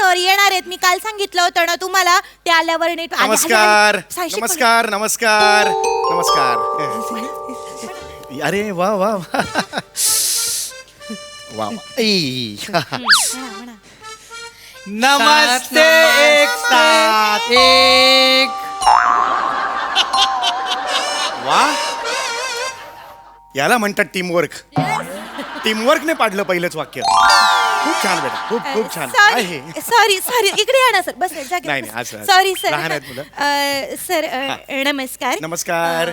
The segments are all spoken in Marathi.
सर येणार आहेत. मी काल सांगितलं होतं ना तुम्हाला, ते आल्यावर नीट. नमस्कार नमस्कार नमस्कार नमस्कार. अरे वा वा वा वा. नमस्ते. एक साथ एक. वा, याला म्हणतात टीमवर्क. टीमवर्कने पाडलं पहिलंच वाक्य. खूप छान बेटा, खूप खूप छान आहे. सॉरी सॉरी, इकडे या ना सर, बस नाही, नाही, असं. Sorry sir. लहान आहेत मुलं. सर नमस्कार. नमस्कार.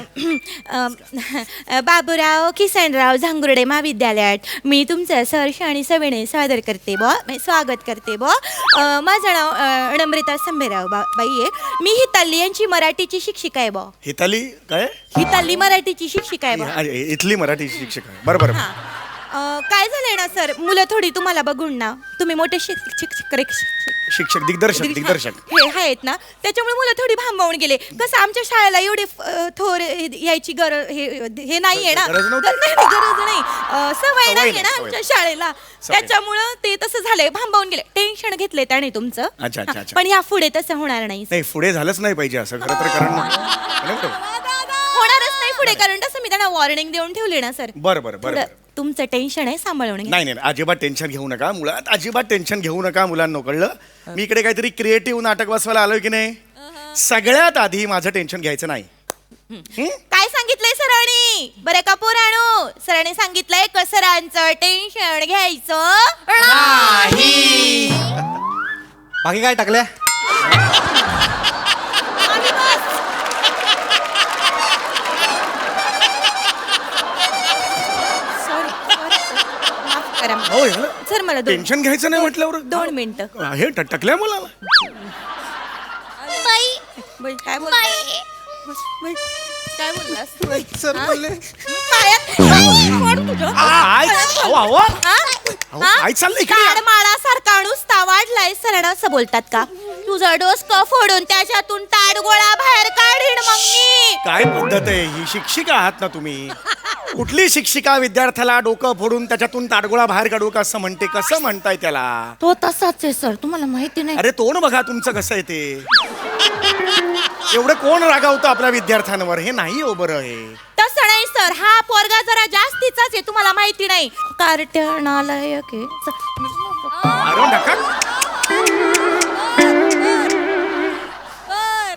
बाबूराव किसनराव झांगुर्डे महाविद्यालयात मी तुमचं सहर्ष आणि सविनय सादर करते स्वागत करते माझं नाव नम्रता संभेराव बाई आहे. मी हिताली यांची मराठीची शिक्षिका आहे हिताली काय? हिताली मराठीची शिक्षिका आहे इथली मराठी शिक्षक आहे. बरोबर. काय झालंय ना सर, मुलं थोडी तुम्हाला बघून ना, तुम्ही मोठे शिक्षक दिग्दर्शक हे आहेत ना, त्याच्यामुळे मुलं थोडी भांबावून गेले. कसं आमच्या शाळेला एवढे थोर यायची गरज हे नाहीये ना, गरज नाही, सवय नाहीये ना आमच्या शाळेला, त्याच्यामुळं ते तसं झालंय, भांबावून गेले. टेन्शन घेतलंय त्याने तुमचं. अच्छा. पण या पुढे तसं होणार नाही. नाही, पुढे झालंच नाही पाहिजे असं खरं तर. कारण होणारच नाही पुढे, कारण तसं मी त्यांना वॉर्निंग देऊन ठेवली ना सर. बरं. तुमचं टेन्शन आहे, सांभाळून घ्या. नाही, अजिबात टेन्शन घेऊ नका. मुळात अजिबात टेन्शन घेऊ नका मुलांनो, कळलं? मी इकडे काहीतरी क्रिएटिव्ह नाटक बसवायला आलोय की नाही. सगळ्यात आधी माझं टेन्शन घ्यायचं नाही. काय सांगितलंय सरांनी? बरे का पोरांनो, सरांनी सांगितलंय सरांचं टेन्शन घ्यायचं नाही. बाकी काय टाकल्या? हो, सर मला टेन्शन घ्यायचं नाही म्हटल्यावर 2 मिनिटं. हे टकल्या मुलाला. काय बोललास? सर बोलले. काय चाललंय? माळासारखा नुसता वाढलाय, सरांना असं बोलतात का? तुझं डोसकं फोडून त्याच्यातून ताडगोळा बाहेर काढीन मग मी. काय पद्धत आहे ही? शिक्षिका आहात ना तुम्ही? कुठली शिक्षिका विद्यार्थ्याला डोकं फोडून त्याच्यातून ताडगोळा बाहेर काढू का असं म्हणते? कसं म्हणताय त्याला? तो तसाच आहे सर, तुम्हाला माहिती नाही. अरे तोंड बघा तुमचं कसं आहे ते. एवढं कोण रागावतं आपल्या विद्यार्थ्यांवर? हे नाही हो बरं. हे तसं नाही सर, हा पोरगा जरा जास्तीचाच आहे, तुम्हाला माहिती नाही. कार्टनालयक आहे. अरे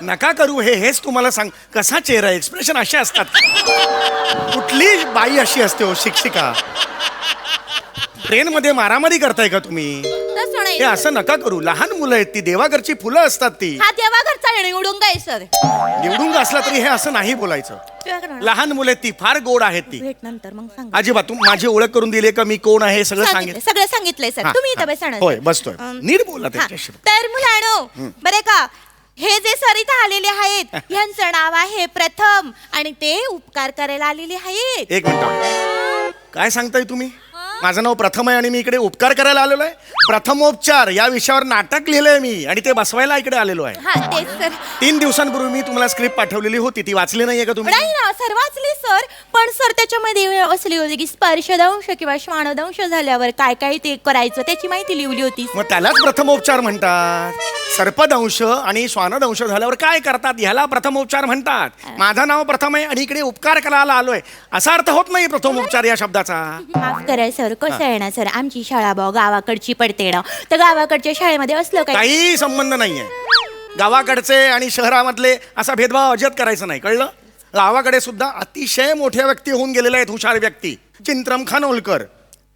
नका करू हेच तुम्हाला सांग. कसा चेहरा, एक्सप्रेशन असे असतात. कुठली बाई अशी असते हो शिक्षिका? ट्रेन मध्ये मारामारी करताय का तुम्ही? तसं नाही. हे असं नका करू. लहान मुलं आहेत ती, देवाघरची फुलं असतात ती. हा देवाघरचा निवडून काय सर? निवडून असला तरी हे असं नाही बोलायचं. लहान मुलं आहेत ती, फार गोड आहेत ती. भेट नंतर मग सांग. अजिबात तू माझी ओळख करून दिली का? मी कोण आहे सगळं सांगितलं. सगळं सांगितलंय सर. तुम्ही इथं बसा ना. होय, बसतोय. नीट बोला त्याच्याशी. तर मुलांनो, बरे का, हे जे सर इथं आलेले आहेत यांचं नाव आहे प्रथम, आणि ते उपकार करायला आलेले आहेत. एक मिनिट, काय सांगताय तुम्ही? माझं नाव प्रथम आहे आणि मी इकडे उपकार करायला आलेलो आहे. प्रथमोपचार या विषयावर नाटक लिहिलंय मी आणि ते बसवायला इकडे आलेलो आहे. हा तेच सर. 3 दिवसांपूर्वी मी तुम्हाला स्क्रिप्ट पाठवलेली होती, ती वाचली नाहीये का तुम्ही? नाही ना सर, वाचली सर. पण सर त्याच्यामध्ये असली होती की स्पर्शदंश किंवा श्वानदंश झाल्यावर काय काय ते करायचं त्याची माहिती लिहिली होती. मग त्यालाच प्रथमोपचार म्हणतात. सर्पदंश आणि श्वानदंश झाल्यावर काय करतात ह्याला प्रथमोपचार म्हणतात. माझं नाव प्रथम आहे आणि इकडे उपकार करायला आलोय असा अर्थ होत नाही प्रथमोपचार या शब्दाचा. माफ करा सर, कसं आहे ना सर, आमची शाळा गावाकडची पडते ना, तर गावाकडच्या शाळेमध्ये असलं काही संबंध नाहीये. गावाकडचे आणि शहरामधले असा भेदभाव अजिबात करायचा नाही, कळलं? गावाकडे सुद्धा अतिशय मोठ्या व्यक्ती होऊन गेलेल्या आहेत, हुशार व्यक्ती. चिंत्रम खानोलकर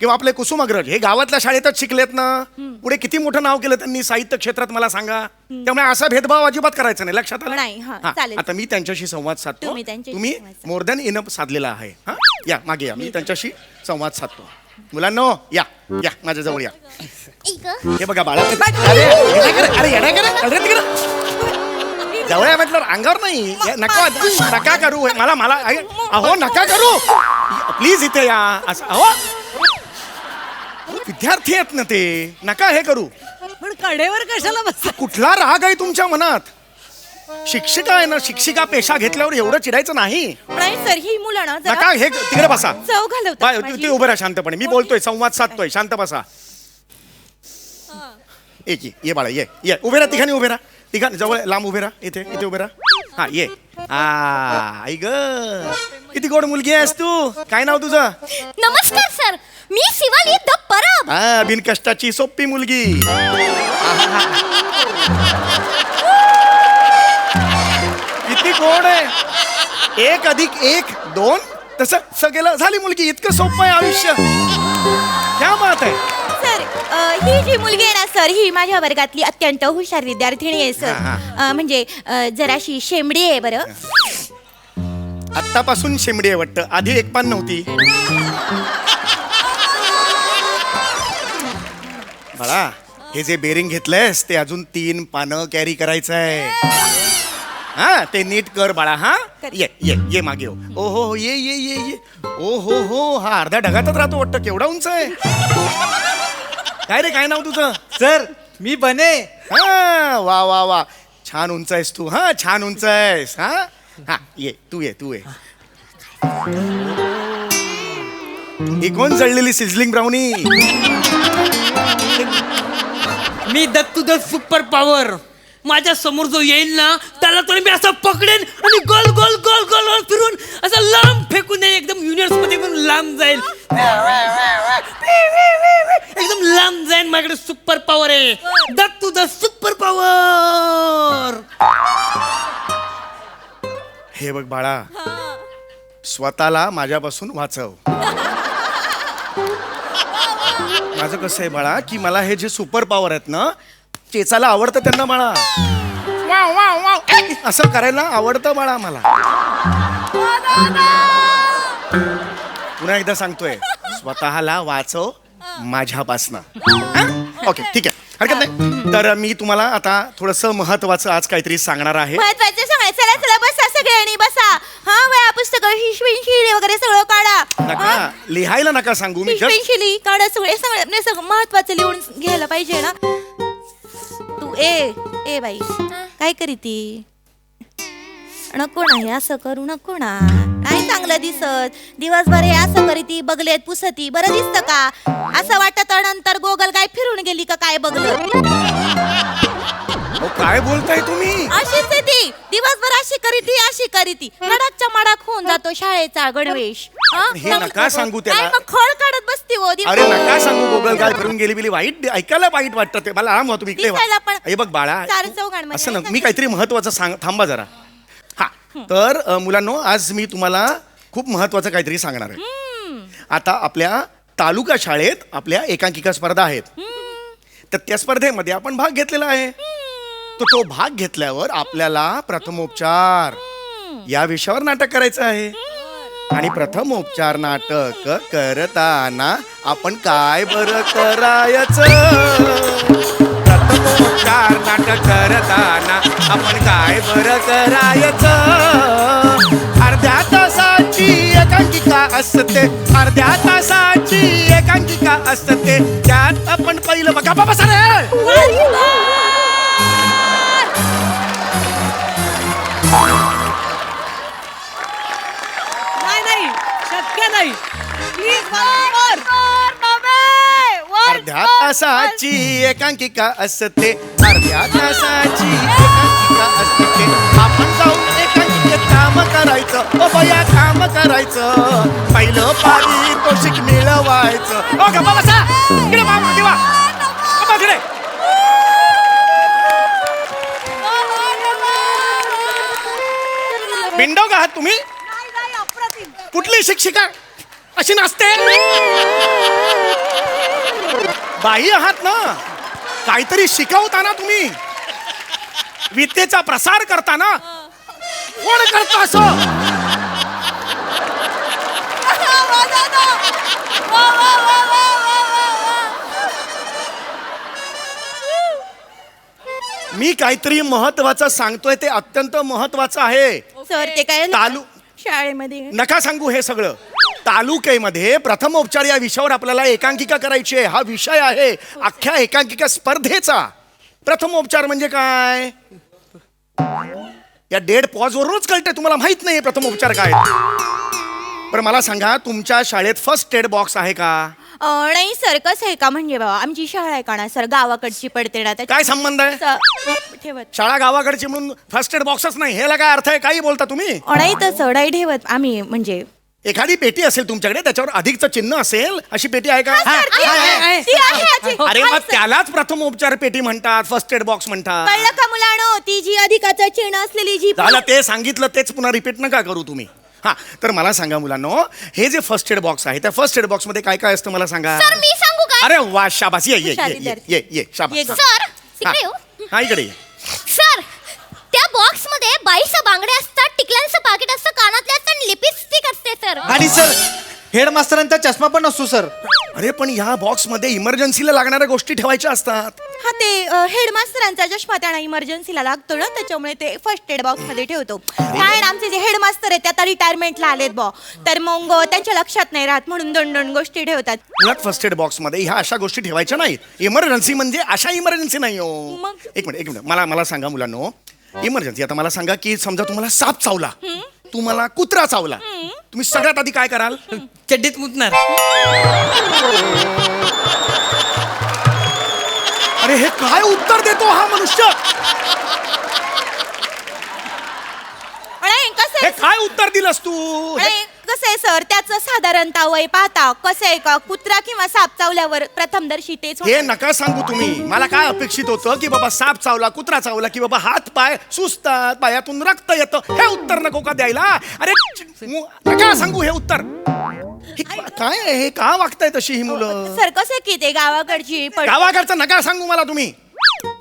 किंवा आपले कुसुमाग्रज हे गावातल्या शाळेतच शिकलेत ना. पुढे किती मोठं नाव केलं त्यांनी साहित्य क्षेत्रात मला सांगा. त्यामुळे असा भेदभाव अजिबात करायचा नाही, लक्षात आलं? नाही. चालेल. आता मी त्यांच्याशी संवाद साधतो. तुम्ही मोर दॅन इनफ साधलेला आहे. या मागे या, मी त्यांच्याशी संवाद साधतो. मुलांनो या या माझ्या जवळ या. हे बघा बाळा, जवळ या म्हटलं अंगावर नाही. नका करू मला अहो नका करू प्लीज, इथे या. असं अहो विद्यार्थी आहेत ना ते, नका हे करू. पण कडेवर कशाला बस? कुठला राग आहे तुमच्या मनात? शिक्षिका आहे ना, शिक्षिका पेशा घेतल्यावर एवढं चिडायचं नाही. नाही सर, ही मुलं ना नका हे तिकडे बसा. चव घालवतात. ती उभं राहा शांतपणे, मी बोलतोय, संवाद साधतोय, शांत बसा. एक ये बाळा ये उभे राहा ठिकाणी उभे राहा ठिकाण जवळ लांब उभे राहा इथे उभे राहा हा ये आई ग किती गोड मुलगी आहेस तू काय नाव तुझं नमस्कार sir me Shivali the Parab हा बिनकष्टाची सोपी मुलगी किती गोड आहे 1 + 1 2 तसं सगळं झाली मुलगी इतकं सोपं आहे आयुष्य क्या बात आहे सर ही जी मुलगी आहे ना सर ही माझ्या वर्गातली अत्यंत हुशार विद्यार्थिनी आहे सर म्हणजे जराशी शेंबडी आहे बरं आत्तापासून शेंबडी आहे वाटतं आधी एक पान नव्हती बाळा हे जे बेरिंग घेतलंयस ते अजून 3 पानं कॅरी करायचं आहे हा ते नीट कर बाळा हा ये मागे ओ हो ये ओ हो हा अर्ध्या ढगातच राहतो वाटतं केवढा उंच आहे काय रे काय नाव तुझं सर मी बने हा वा छान उंच आहेस तू हा छान उंच आहेस हा ये तू ये ही कोण जळलेली सिझलिंग ब्राउनी मी दत्तू द सुपर पॉवर माझ्या समोर जो येईल ना त्याला तर मी असं पकडेन आणि गोल गोल गोल गोल गोल फिरून असं लांब फेकून देईन एकदम युनिवर्स मध्ये पण लांब जाईल एकदम लांब जाईल माझ्याकडे सुपर पॉवर आहे दत्तू द सुपर पॉवर हे बघ बाळा स्वतःला माझ्यापासून वाचव माझं कसं आहे बाळा की मला हे जे सुपर पॉवर आहेत ना चेचाला आवडतं त्यांना बाळा असं करायला आवडतं बाळा मला पुन्हा एकदा सांगतोय स्वतःला वाचव माझ्यापासनं ओके ठीक आहे हरकत नाही तर मी तुम्हाला आता थोडस महत्वाचं आज काहीतरी सांगणार आहे महत्वाचं सांगायचं चला बसा सगळ्यांनी बसा हा वया पुस्तकं हिशविनशिली वगैरे सगळं काढा नका लिहायला नका सांगू मी जस्ट हिशविनशिली काढा सगळं महत्वाचं लिहून घ्यायला पाहिजे ना तू ए बाई काय करी ती नको ना हे असं करू नको ना नाही चांगलं दिसत दिवसभर हे असं करी ती बघलेत पुसती बरं दिसतं का असं वाटत नंतर गोगल काय फिरून गेली का काय बघलं काय बोलताय तुम्ही अशीच आहे ती दिवसभर अशी करी ती मडाकच्या मडाक होऊन जातो शाळेचा गणवेश हे नका सांगू त्याला. काय मग खळ काढत बसती हो अरे नका सांगू गोगल काय फिरून गेली बिली वाईट ऐकायला वाईट वाटतं ते मला आराम होतो इकडे दिसायला पण हे बघ बाळा चार चौघांमध्ये असं नाही ना मी काहीतरी महत्वाचं सांग थांबा जरा हा तर मुलांनो आज मी तुम्हाला खूप महत्वाचं काहीतरी सांगणार आहे आता आपल्या तालुका शाळेत आपल्या एकांकिका स्पर्धा आहेत तर त्या स्पर्धेमध्ये आपण भाग घेतलेला आहे तर तो भाग घेतल्यावर आपल्याला प्रथमोपचार या विषयावर नाटक करायचं आहे आणि प्रथमोपचार नाटक करताना आपण काय बरं करायचं प्रथमोपचार नाटक करताना आपण काय बरं करायचं अर्ध्या तासाची एकांकिका असते अर्ध्या तासाची एकांकिका असते त्यात आपण पहिलं बघा बाबा सर नाही शक्य नाही प्लीज अर्ध्या तासाची एकांकिका असते अर्ध्या तासाची एकांकिका असते आपण जाऊन एकांकिकेत काम करायचं ओ बया काम करायचं पहिलं पारितोषिक मिळवायचं ओ गप्पा बसा इकडे मामा किंवा गप्पा इकडे बिंडो का आहात तुम्ही कुठली शिक्षिका अशी नसते बाई आहात ना काहीतरी शिकवताना तुम्ही विद्येचा प्रसार करताना कोण करतो असं मी काहीतरी महत्वाचं सांगतोय ते अत्यंत महत्वाचं आहे सर ते काय शाळेमध्ये नका सांगू हे सगळं तालुक्यामध्ये प्रथमोपचार या विषयावर आपल्याला एकांकिका करायची आहे हा विषय आहे अख्ख्या एकांकिका स्पर्धेचा प्रथमोपचार म्हणजे काय या डेड पॉज वरूनच कळते तुम्हाला माहित नाही प्रथमोपचार काय पण मला सांगा तुमच्या शाळेत फर्स्ट एड बॉक्स आहे का नाही सर कसं आहे का म्हणजे बाबा आमची शाळा आहे का ना सर गावाकडची पडते ना काय संबंध आहे ठेवत शाळा गावाकडची म्हणून फर्स्ट एड बॉक्सच नाही ह्याला काय अर्थ आहे काही बोलता तुम्ही नाही तसं नाही ठेवत आम्ही म्हणजे एखादी पेटी असेल तुमच्याकडे त्याच्यावर अधिकचं चिन्ह असेल अशी पेटी आहे का सर, ती आहे, ती आहे, आजी. अरे आहे, मग सर. त्यालाच प्रथमोपचार पेटी म्हणतात फर्स्ट एड बॉक्स म्हणतात कळलं का मुलांनो ती जी अधिकाचं चिन्ह असलेली जी झालं ते सांगितलं तेच पुन्हा रिपीट नका करू तुम्ही हा तर मला सांगा मुलांनो हे जे फर्स्ट एड बॉक्स आहे त्या फर्स्ट एड बॉक्स मध्ये काय काय असतं मला सांगा सर मी सांगू काय अरे वा शाबास ये ये हुशार ये ये विद्यार्थी. ये ये शाबास ये. सर तिकडे येऊ हा इकडे ये. सर त्या बॉक्स मध्ये बाईचं बांगडे असतात टिकल्यांचं पाकिट असतं कानातले असतात लिपस्टिक असते सर आणि सर हेडमास्टरांचा चष्मा पण नसतो सर. अरे पण ह्या बॉक्स मध्ये इमर्जन्सीला लागणाऱ्या गोष्टी ठेवायच्या असतात हा ते हेडमास्टरांचा चष्मा त्यांना इमर्जन्सीला लागतो ना त्याच्यामुळे ते फर्स्ट एड बॉक्स मध्ये ठेवतो काय ना आमचे जे हेडमास्टर आहेत ते आता रिटायरमेंटला आलेत बॉ तर मग त्यांच्या लक्षात नाही राहत म्हणून दोन दोन गोष्टी ठेवतात मुळात फर्स्ट एड बॉक्स मध्ये ह्या अशा गोष्टी ठेवायच्या नाहीत इमर्जन्सी म्हणजे अशा इमर्जन्सी नाही हो मग? एक मिनिट मला सांगा मुलांनो इमर्जन्सी आता मला सांगा की समजा तुम्हाला साप चावला तुम्हाला कुत्रा चावला तुम्ही सगळ्यात आधी काय कराल चड्डीत मुतणार अरे हे काय उत्तर देतो हा मनुष्य अरे कसं हे आहे काय उत्तर दिलंस तू अरे कसं आहे सर त्याचं साधारणतः वय पाहता कसं आहे का कुत्रा किंवा साप चावल्यावर प्रथमदर्शी तेच हे होतं. नका सांगू तुम्ही मला काय अपेक्षित होतं की बाबा साप चावला कुत्रा चावला की बाबा हात पाय सुजतात पायातून रक्त येतं हे उत्तर नको का द्यायला अरे नका सांगू हे उत्तर काय आहे हे का वागताय तशी ही मुलं सर कसं आहे की ते गावाकडची गावाकडचं नका सांगू मला तुम्ही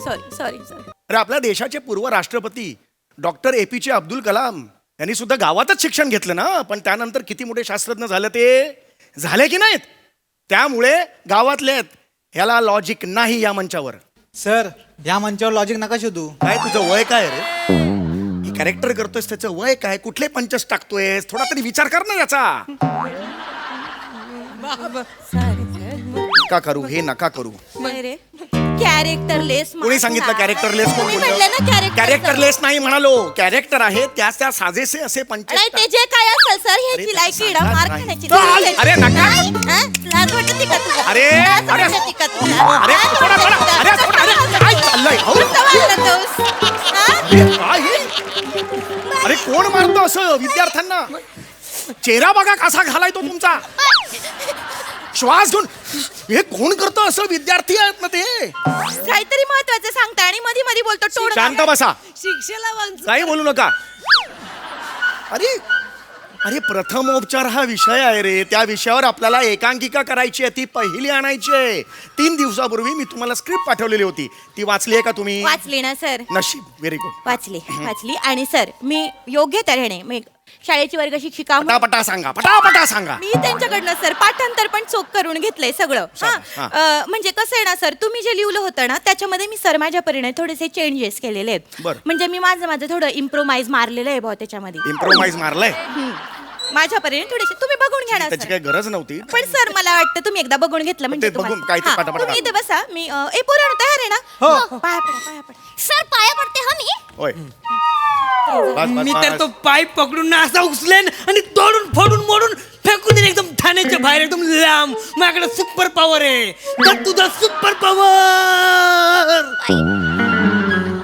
सॉरी सॉरी सॉरी अरे आपल्या देशाचे पूर्व राष्ट्रपती डॉक्टर APJ अब्दुल कलाम यांनी सुद्धा गावातच शिक्षण घेतलं ना पण त्यानंतर किती मोठे शास्त्रज्ञ झाले ते झाले की नाहीत त्यामुळे गावातले आहेत ह्याला लॉजिक नाही या मंचावर सर या मंचावर लॉजिक नका शोधू. काय तुझं वय काय रे कॅरेक्टर करतोयस त्याचं वय काय कुठले पंचस टाकतोयस थोडा तरी विचार कर ना याचा नका करू हे नका करू रे कॅरेक्टरलेस कोणी सांगितलं कॅरेक्टरलेस कोण म्हणलं ना कॅरेक्टर कॅरेक्टरलेस नाही म्हणालो कॅरेक्टर आहे त्या साजेसे असे पंच नाही ते जे काय असेल सर अरे, ह्याची लायकी तसं मार नाही. खाण्याची चाल, अरे, नका. नाही, हा? लाज वाटते का तुला अरे, लाज अरे, वाटते का तुला? अरे, लाज थोडा, वाटते थोडा, का? अरे, थोडा, अरे, काय चाललंय? अहो. नुसतं वाजलं तोस. हा? अरे, काय हे? अरे कोण मारतो असं विद्यार्थ्यांना चेहरा बघा कसा घालाय तो तुमचा श्वास घेऊन हे कोण करतो असं विद्यार्थी आहेत ना ते काहीतरी महत्वाचं सांगता आणि मध्ये मध्ये बोलतो टोळ शांत बसा शिक्षेला वांच काही बोलू नका अरे अरे प्रथमोपचार हा विषय आहे रे त्या विषयावर आपल्याला एकांकिका करायची आहे ती पहिली आणायची आहे 3 दिवसापूर्वी मी तुम्हाला स्क्रिप्ट पाठवलेली होती ती वाचली आहे का तुम्ही वाचली ना सर नशीब व्हेरी गुड वाचली आणि सर मी योग्य तऱ्हेने मी शाळेची वर्ग शिक्षिका म्हणून पटापटा सांगा मी त्यांच्याकडनं सर पाठांतर पण चोख करून घेतलंय सगळं हा. म्हणजे कसं आहे ना सर तुम्ही जे लिहिलं होतं ना त्याच्यामध्ये मी सर माझ्या परीने थोडेसे चेंजेस केलेले आहेत बरं. म्हणजे मी माझं थोडं इम्प्रोमाइज मारलेलं आहे भाऊ त्याच्यामध्ये इम्प्रोवाइज मारलाय माझ्या परीने थोडेसे तुम्ही बघून घ्या ना त्याची सर काही गरज नव्हती पण सर मला वाटतं तुम्ही एकदा बघून घेतलं म्हणजे ते बघून तुम्हाला- काय ते हा, पटापट तुम्ही इथे बसा मी पोरांनो तयार आहे ना हो. पाया पडा सर पाया पडते हा मी होय बस, मी बस, तर बस. तो पाईप पकडून ना असा उचलेन आणि तोडून फोडून मोडून फेकून देईन एकदम ठाण्याच्या बाहेर एकदम लांब माझ्याकडे सुपर पॉवर आहे तर तुझा सुपर पॉवर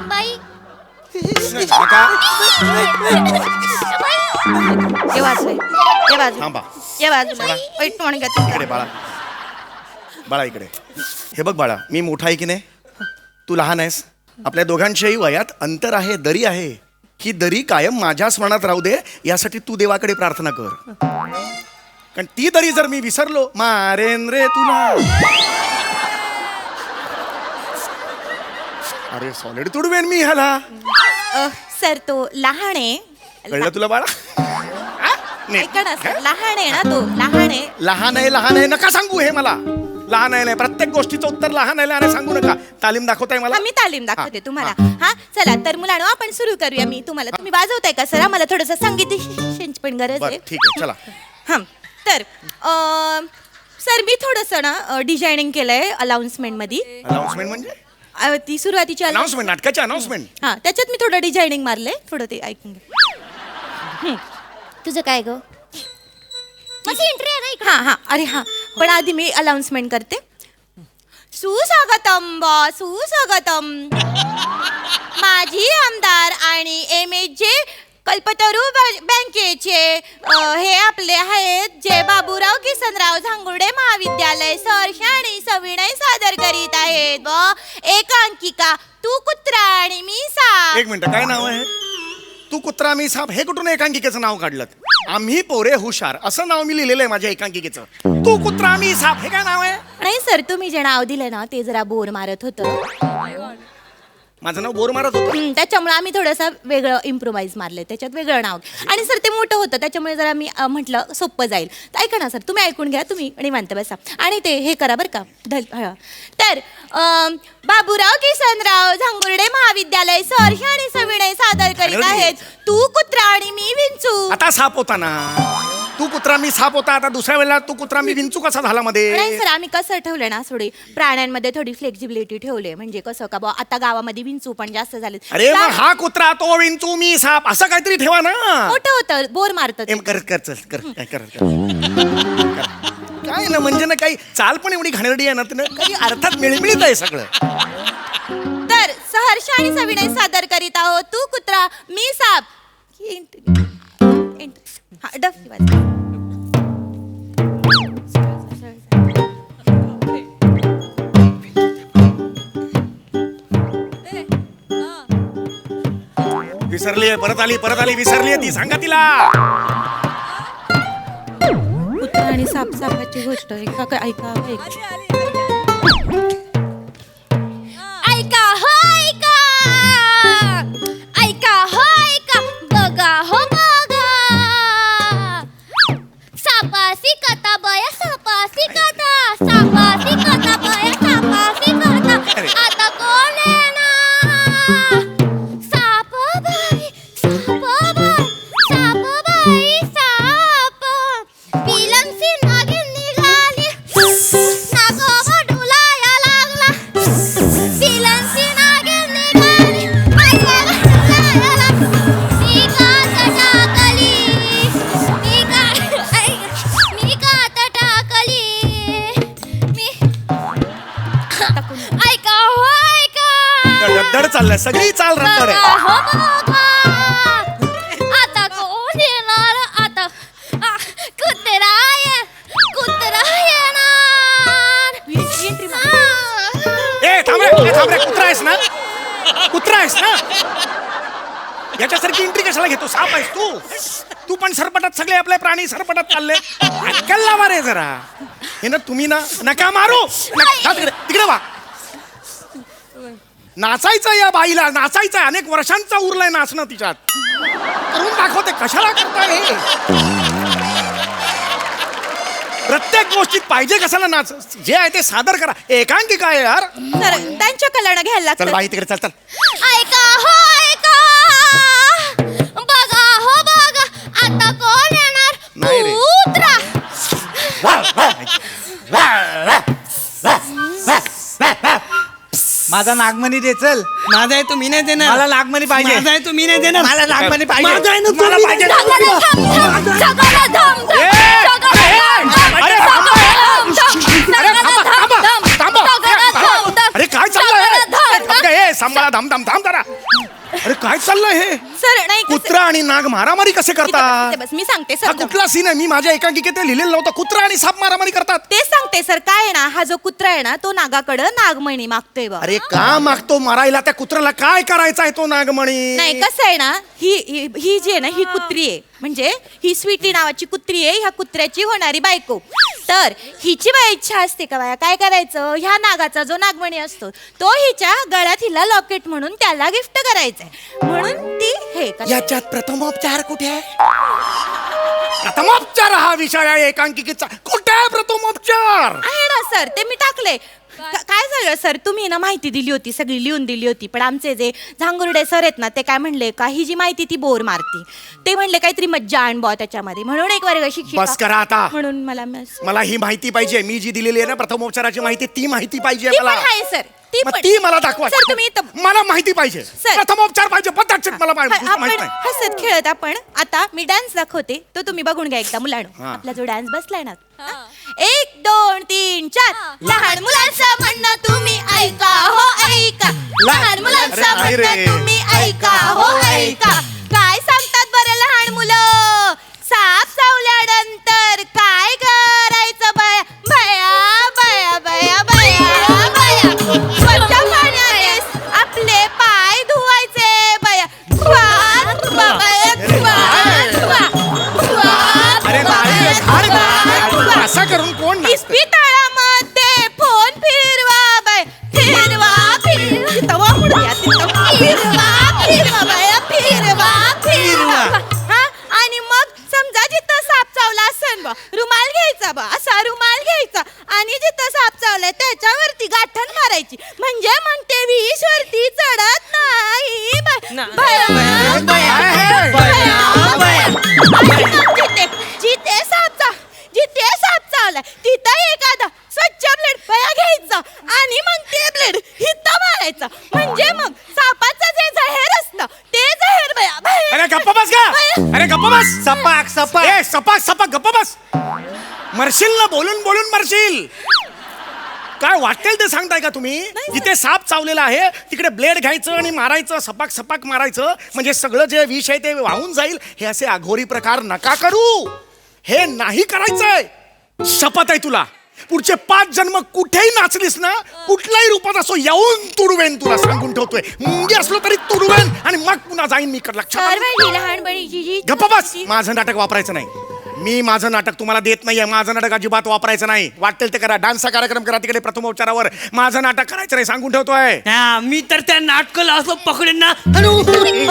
बाई नका. ये वाजलंय ये वाजलं थांबा ये बाजूला वाईट तोंड घ्या इकडे बाळा बाळा इकडे हे बघ बाळा मी मोठा आहे की नाही तू लहान आहेस आपल्या दोघांच्याही वयात अंतर आहे दरी आहे ही दरी कायम माझ्या स्मरणात राहू दे यासाठी तू देवाकडे प्रार्थना कर कारण ती दरी जर मी विसरलो मारेन रे तुला अरे सॉलिड तुडवेन मी ह्याला सर तो लहान आहे कळलं तुला बाळा आ? नीट. ऐका ना सर लहान आहे ना तो लहान आहे लहान आहे नका सांगू हे मला लहान आहे नाही प्रत्येक गोष्टीचं उत्तर लहान आहे सांगू नका तालीम दाखवताय मला हा मी तालीम दाखवते तुम्हाला हा चला तर मुलांनो आपण सुरू करूया मी तुम्हाला तुम्ही वाजवताय का सर आम्हाला थोडंसं संगीत शिक्षणाची पण गरज बरं आहे ठीक आहे चला हा तर सर मी थोडंसं ना डिझायनिंग केलंय अनाउन्समेंट मध्ये अनाउन्समेंट म्हणजे ती सुरुवातीची अनाउन्समेंट नाटकाची अनाउन्समेंट हा त्याच्यात मी थोडं डिझायनिंग मारलंय थोडं ते ऐकून घे तुझं काय ग माझी एंट्री आहे ना इकडे. हा हा अरे हा पण आधी मी अनाउन्समेंट करते. सुस्वागतम सुस्वागतम. माजी आमदार आणि MHJ कल्पतरू बँकेचे हे आपले आहेत जे बाबूराव किसनराव झांगुर्डे महाविद्यालय सहर्ष आणि सविनय सादर करीत आहेत व एकांकिका तू कुत्रा आणि मी साप. एक मिनिट, काय नाव आहे? तू कुत्रा मी साप. हे कुठून एकांकिकेचं नाव काढलं? आम्ही पोरे हुशार असं नाव मी लिहिलेलं आहे माझ्या एकांकिकेचं. तू कुत्रा मी साप हे काय नाव आहे? नाही सर, तुम्ही जे नाव दिलं ना ते जरा बोर मारत होतं. माझं नाव बोर मारत होतं. त्याच्यामुळे आम्ही थोडंसं वेगळं इम्प्रोवाइज मारले, त्याच्यात वेगळं नाव. आणि सर ते मोठं होतं त्याच्यामुळे जरा मी म्हटलं सोपं जाईल. तर ऐका ना सर, तुम्ही ऐकून घ्या, तुम्ही निवांत बसा आणि ते हे करा बरं का. तर बाबूराव किसनराव झांगुर्डे महाविद्यालय सहर्ष आणि सविनय सादर करीत आहेत तू कुत्रा आणि मी विंचू. आता साप होता ना, तू कुत्रा मी साप होता. आता दुसऱ्या वेळेला तू कुत्रा मी विंचू कसा झाला मध्ये? नाही सर, आम्ही कसं ठेवलं ना, थोडी प्राण्यांमध्ये थोडी फ्लेक्झिबिलिटी ठेवली. म्हणजे कसं का बा आता गावामध्ये विंचू पण जास्त झाले. अरे मग हा कुत्रा तो विंचू मी साप असं काहीतरी ठेवा ना. मोठं होतं, बोर मारतं. कर कर चल कर काय कर काय ना, म्हणजे ना काही चाल पण एवढी घाणेरडी आहे ना, काही अर्थात मिळमिळीत आहे सगळं. तर सहर्ष आणि सविनय सादर करीत आहोत तू कुत्रा मी साप. हा, डफी वाजवा. विसरली परत आली विसरली ती. सांगा तिला. कुत्रा आणि साप सापाची गोष्ट ऐका ऐका हो ऐका, ऐका हो ऐका, बघा हो बघा. सापासी कथा बया सापासी कथा, सापासी कथा बया सापासी कथा. आता कोण येणार? सापबाई सापबाई साप. पिलंची नागिन निघाली, नागोबा डुलाया लागला. पिलंची नागिन निघाली, नागोबा डुलाया लागला. मी कात टाकली, मी कात टाकली. मी ऐका हो ऐका, रद्दड चाललंय, सगळी चाल रद्दड आहे. बघा हो बघा. आता कोण येणार? आता कुत्रा येणार. ए थांब रे, कुत्रा आहेस ना? कुत्रा आहेस ना? याच्यासारखी एंट्री कशाला घेतो? साप आहेस तू पण सरपटात, सगळे आपले प्राणी सरपटात चालले. अक्कल लावा रे जरा. हे ना तुम्ही ना नका मारू. तिकडे वा. नाचायचं या बाईला, नाचायचं. अनेक वर्षांचा उरलाय नाचणं तिच्यात. करून दाखवते. कशाला करताय हे? प्रत्येक गोष्टीत पाहिजे कशाला नाच? जे आहे ते सादर करा. एकांकिका आहे यार. सर त्यांच्या कलानं घ्यायला चल लागतं. बाई तिकडे चल. ऐका हो ऐका, बघा हो बघा. आता कोण येणार? नाही रे. कुत्रा. माझा नागमणी दे चल. माझा आहे तो मी नाही देणार. मला नागमणी पाहिजे. माझा आहे तो मी नाही देणार. मला नागमणी पाहिजे. माझा आहे ना तो मला मी पाहिजे. नाही देणार. सगळं धम धम, ए! अरे थांबा. अरे काय चाललंय? सांभाळा. थांब जरा. अरे काय चाललंय हे? सर नाही कसं- कुत्रा आणि नाग मारामारी कसे इथं करतात? बस, मी सांगते हा सर. कुठला सीन आहे? मी माझ्या एकांकिकेत लिहिलेलं नव्हतं. कुत्रा आणि साप मारामारी करतात. तेच सांगते सर. काय आहे ना, हा जो कुत्रा आहे ना तो नागाकडं नागमणी मागतोय बा. अरे का मागतो मारायला? त्या कुत्र्याला काय करायचा आहे तो नागमणी? नाही कसं आहे ना, ही जी आहे ना ही कुत्री आहे. म्हणजे ही स्वीटी नावाची कुत्री आहे. ह्या कुत्र्याची होणारी बायको. तर हिची बाई इच्छा असते का बाया काय करायचं? ह्या नागाचा जो नागमणी असतो तो हिच्या गळ्यात हिला लॉकेट म्हणून त्याला गिफ्ट करायचंय. म्हणून ती हे करते. याच्यात प्रथमोपचार कुठे आहे? प्रथमोपचार हा विषय आहे एकांकिकेचा. कुठे आहे प्रथमोपचार? आहे ना सर, ते मी टाकले. काय झालं सर, तुम्ही ना माहिती दिली होती, सगळी लिहून दिली होती. पण आमचे जे झांगुर्डे सर आहेत ना ते काय म्हणले का ही जी माहिती ती बोर मारती. ते म्हणले काहीतरी मज्जा आणबॉ त्याच्यामध्ये. म्हणून एक वर्ग शिक्षिका. बस करा आता. म्हणून मला ही माहिती पाहिजे. मी जी दिलेली आहे ना प्रथमोपचाराची माहिती, ती माहिती पाहिजे ती पण मला. आहे सर. मग ती मला दाखवा. सर तुम्ही इथं मला माहिती पाहिजे, सर. प्रथमोपचार पाहिजे, पद्धतशीर मला माहित आपण नाही. हसत खेळत आपण आता मी डान्स दाखवते तो तुम्ही बघून घ्या एकदा मुलांनो. हा. आपला जो डान्स बसलाय ना 1 2 3 4 लहान मुलांचं म्हणणं तुम्ही ऐका हो ऐका लहान मुलांचं अरे नाही रे. म्हणणं तुम्ही ऐका हो ऐका. काय सांगतात बरं लहान मुलं? साप चावल्यानंतर काय करायचं बया बया बया बया बया बया. स्वच्छ पाण्याने आपले पाय धुवायचे बया. धुवा धुवा बया धुवा धुवा धुवा अरे धुवा नाही, बया, अरे धुवा, नाही, धुवा. असं करून कोण नाचतं? इस्पितळामध्ये फोन फिरवा बाय फिरवा फिरवा फिरवा फिरवा बाया फिरवा फिरवा. हा आणि मग समजा जिथं साप चावला असेल बा रुमाल घ्यायचा बा असा रुमाल घ्यायचा आणि जिथं साप चावलाय त्याच्यावरती गाठण मारायची म्हणजे मग ते विष वरती चढत नाही ना- बया, बया, बया, बया, बया. आणि मग जिथे साप चावलाय तिथं एखादा स्वच्छ ब्लेड बया घ्यायचा आणि मग ते ब्लेड हिथं मारायचं म्हणजे मग सापाचं जे जहेर असतं ते जहेर बया बया. अरे गप्प बस का? अरे गप्प बस. सपाक सपाक ए सपाक सपाक गप्प बस. मरशील ना, बोलून बोलून मरशील. काय वाटेल ते सांगताय का तुम्ही? जिथे साप चावलेला आहे तिकडे ब्लेड घ्यायचं आणि मारायचं, सपाक सपाक मारायचं म्हणजे सगळं जे विष आहे ते वाहून जाईल. हे असे अघोरी प्रकार नका करू. हे नाही करायचंय. शपथ आहे तुला. पुढचे 5 जन्म कुठेही नाचलीस ना, कुठल्याही रूपात असो, येऊन तुडवेन तुला, सांगून ठेवतोय. मुंगी असलो तरी तुडवेन आणि मग पुन्हा जाईन मी. लक्षात आलं? सर्वांनी लहानपणीची जी गप्प बस. माझं नाटक वापरायचं नाही. मी माझं नाटक तुम्हाला देत नाहीये. माझं नाटक अजिबात वापरायचं नाही. वाटेल ते करा. डान्सचा कार्यक्रम करा तिकडे प्रथमोपचारावर. माझं नाटक करायचं नाही, सांगून ठेवतोय. हा, मी तर त्या नाटकाला असं पकडेन ना आणि